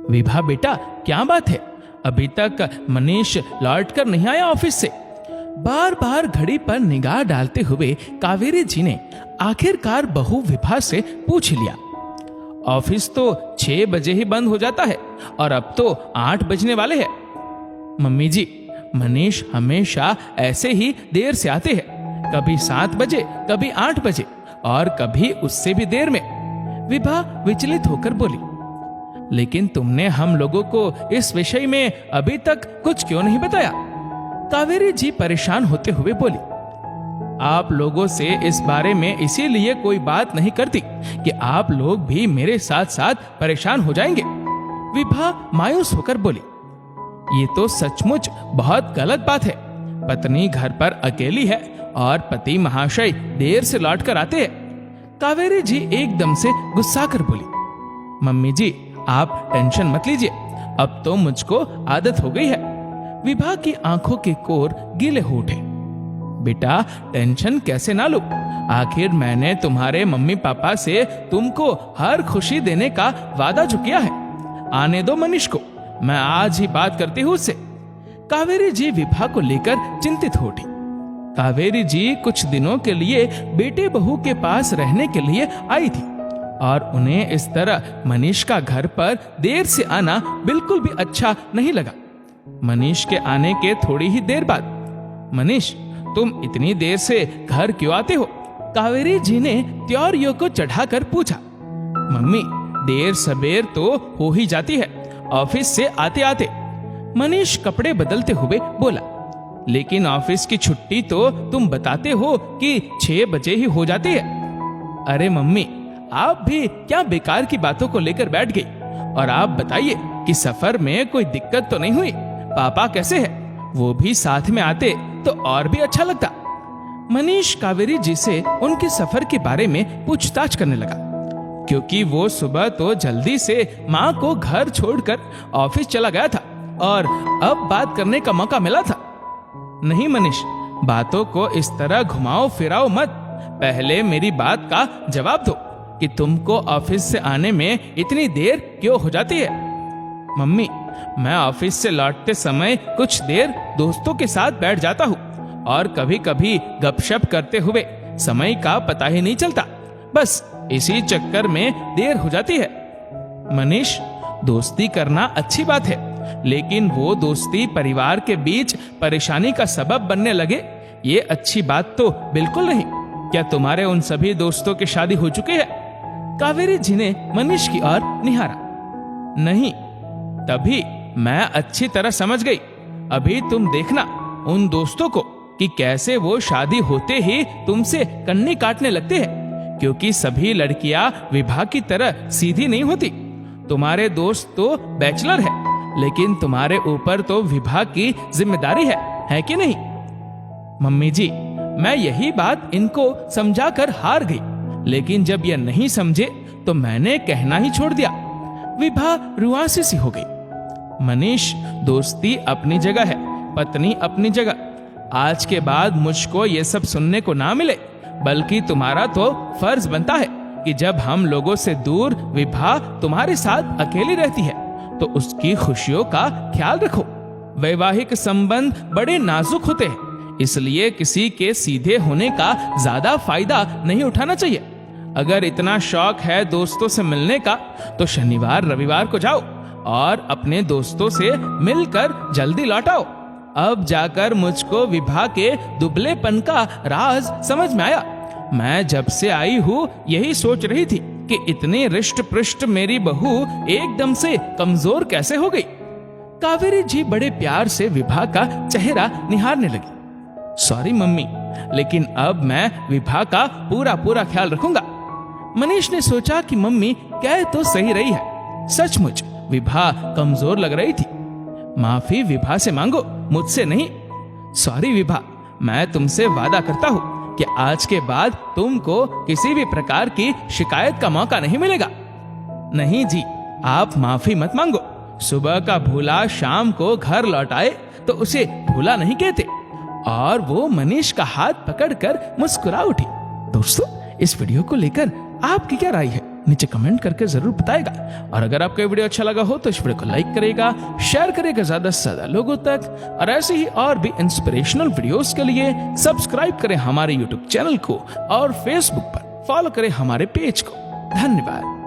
विभा बेटा, क्या बात है? अभी तक मनीष लौट कर नहीं आया ऑफिस से? बार बार घड़ी पर निगाह डालते हुए कावेरी जी ने आखिरकार बहू विभा से पूछ लिया। ऑफिस तो 6 बजे ही बंद हो जाता है और अब तो 8 बजने वाले हैं। मम्मी जी, मनीष हमेशा ऐसे ही देर से आते हैं, कभी 7 बजे, कभी 8 बजे और कभी उससे भी देर में। विभा विचलित होकर बोली, लेकिन तुमने हम लोगों को इस विषय में अभी तक कुछ क्यों नहीं बताया? कावेरी जी परेशान होते हुए बोली, आप लोगों से इस बारे में इसीलिए कोई बात नहीं करती कि आप लोग भी मेरे साथ साथ परेशान हो जाएंगे। विभा मायूस होकर बोली, ये तो सचमुच बहुत गलत बात है। पत्नी घर पर अकेली है और पति महाशय देर से लौट कर आते हैं। कावेरी जी एकदम से गुस्सा कर बोली, मम्मी जी आप टेंशन मत लीजिए, अब तो मुझको आदत हो गई है। विभा की आंखों के कोर गीले हो उठे। बेटा टेंशन कैसे ना लो, आखिर मैंने तुम्हारे मम्मी पापा से तुमको हर खुशी देने का वादा जो किया है। आने दो मनीष को, मैं आज ही बात करती हूँ उससे। कावेरी जी विभा को लेकर चिंतित हो उठी। कावेरी जी कुछ दिनों के लिए बेटे बहू के पास रहने के लिए आई थी और उन्हें इस तरह मनीष का घर पर देर से आना बिल्कुल भी अच्छा नहीं लगा। मनीष के आने के थोड़ी ही देर बाद, मनीष तुम इतनी देर से घर क्यों आते हो? कावेरी जी ने त्योरियों को चढ़ाकर पूछा। मम्मी देर सबेर तो हो ही जाती है ऑफिस से आते आते, मनीष कपड़े बदलते हुए बोला। लेकिन ऑफिस की छुट्टी तो तुम बताते हो कि 6 बजे ही हो जाती है। अरे मम्मी, आप भी क्या बेकार की बातों को लेकर बैठ गई? और आप बताइए कि सफर में कोई दिक्कत तो नहीं हुई? पापा कैसे हैं? वो भी साथ में आते तो और भी अच्छा लगता। मनीष कावेरी जी से उनके सफर के बारे में पूछताछ करने लगा, क्योंकि वो सुबह तो जल्दी से माँ को घर छोड़कर ऑफिस चला गया था और अब बात करने का मौका मिला था। नहीं मनीष, बातों को इस तरह घुमाओ फिराओ मत। पहले मेरी बात का जवाब दो कि तुमको ऑफिस से आने में इतनी देर क्यों हो जाती है? मम्मी, मैं ऑफिस से लौटते समय कुछ देर दोस्तों के साथ बैठ जाता हूँ और कभी कभी गपशप करते हुए समय का पता ही नहीं चलता। बस इसी चक्कर में देर हो जाती है। मनीष, दोस्ती करना अच्छी बात है, लेकिन वो दोस्ती परिवार के बीच परेशानी का सबब बनने लगे, ये अच्छी बात तो बिल्कुल नहीं। क्या तुम्हारे उन सभी दोस्तों की शादी हो चुकी है? कावेरी जी ने मनीष की ओर निहारा। नहीं, तभी मैं अच्छी तरह समझ गई। अभी तुम देखना उन दोस्तों को कि कैसे वो शादी होते ही तुमसे कन्नी काटने लगते हैं, क्योंकि सभी लड़कियां विभा की तरह सीधी नहीं होती। तुम्हारे दोस्त तो बैचलर है, लेकिन तुम्हारे ऊपर तो विभा की जिम्मेदारी है कि नहीं? मम्मी जी, मैं यही बात इनको समझाकर हार गई, लेकिन जब ये नहीं समझे तो मैंने कहना ही छोड़ दिया। विभा रुआंसी सी हो गई। मनीष, दोस्ती अपनी जगह है, पत्नी अपनी जगह। आज के बाद मुझको ये सब सुनने को ना मिले, बल्कि तुम्हारा तो फर्ज बनता है कि जब हम लोगों से दूर विभा तुम्हारे साथ अकेली रहती है तो उसकी खुशियों का ख्याल रखो। वैवाहिक संबंध बड़े नाजुक होते हैं, इसलिए किसी के सीधे होने का ज्यादा फायदा नहीं उठाना चाहिए। अगर इतना शौक है दोस्तों से मिलने का तो शनिवार रविवार को जाओ और अपने दोस्तों से मिलकर जल्दी लौट आओ। अब जाकर मुझको विभा के दुबलेपन का राज समझ में आया। मैं जब से आई हूँ यही सोच रही थी कि इतनी रिष्ट पृष्ट मेरी बहू एकदम से कमजोर कैसे हो गई। कावेरी जी बड़े प्यार से विभा का चेहरा निहारने लगी। सॉरी मम्मी, लेकिन अब मैं विभा का पूरा ख्याल रखूंगा। मनीष ने सोचा कि मम्मी कह तो सही रही है, सचमुच विभा कमजोर लग रही थी। माफी विभा से मांगो, मुझसे नहीं। सॉरी विभा, मैं तुमसे वादा करता हूँ कि आज के बाद तुमको किसी भी प्रकार की शिकायत का मौका नहीं मिलेगा। नहीं जी, आप माफी मत मांगो। सुबह का भूला शाम को घर लौट आए तो उसे भूला नहीं कहते। और वो मनीष का हाथ पकड़कर मुस्कुरा उठी। दोस्तों, इस वीडियो को लेकर आपकी क्या राय है? नीचे कमेंट करके जरूर बताएगा। और अगर आपको ये वीडियो अच्छा लगा हो तो इस वीडियो को लाइक करेगा, शेयर करेगा ज्यादा से ज्यादा लोगों तक। और ऐसे ही और भी इंस्पिरेशनल वीडियोस के लिए सब्सक्राइब करें हमारे यूट्यूब चैनल को और फेसबुक पर फॉलो करें हमारे पेज को। धन्यवाद।